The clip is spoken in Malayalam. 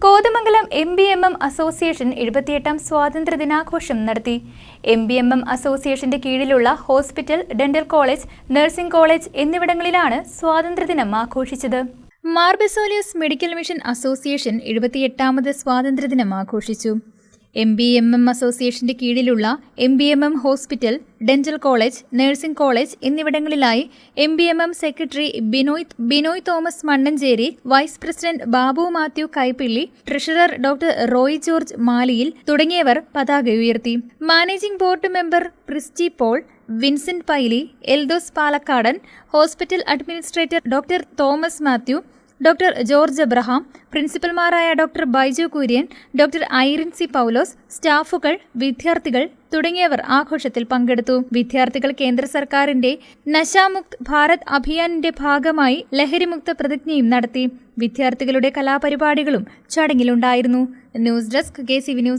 കോതമംഗലം MBMM അസോസിയേഷൻ 78ാം സ്വാതന്ത്ര്യദിനാഘോഷം നടത്തി. MBMM അസോസിയേഷന്റെ കീഴിലുള്ള hospital, dental college, nursing college എന്നിവിടങ്ങളിലാണ് സ്വാതന്ത്ര്യദിനം ആഘോഷിച്ചത്. Mar Baselios medical mission association 78ാമത് സ്വാതന്ത്ര്യദിനം ആഘോഷിച്ചു. MBMM അസോസിയേഷന്റെ കീഴിലുള്ള MBMM hospital, dental college, nursing college എന്നിവിടങ്ങളിലായി MBMM secretary Binoy Thomas Mannancheri, vice president Babu Mathew Kaippilly, treasurer doctor Roy George Maliyil തുടങ്ങിയവർ പതാക ഉയർത്തി. Managing board member Christy Paul, Vincent Paily, Eldhose Palakkadan, hospital administrator doctor Thomas Mathew, doctor George Abraham, പ്രിൻസിപ്പൽമാരായ doctor Baiju Kurian, doctor Irene C Paulose, സ്റ്റാഫുകൾ, വിദ്യാർത്ഥികൾ തുടങ്ങിയവർ ആഘോഷത്തിൽ പങ്കെടുത്തു. വിദ്യാർത്ഥികൾ കേന്ദ്ര സർക്കാരിന്റെ നശാമുക്ത് ഭാരത് അഭിയാനിന്റെ ഭാഗമായി ലഹരിമുക്ത പ്രതിജ്ഞയും നടത്തി. വിദ്യാർത്ഥികളുടെ കലാപരിപാടികളും ചടങ്ങിലുണ്ടായിരുന്നു. News desk KCV news.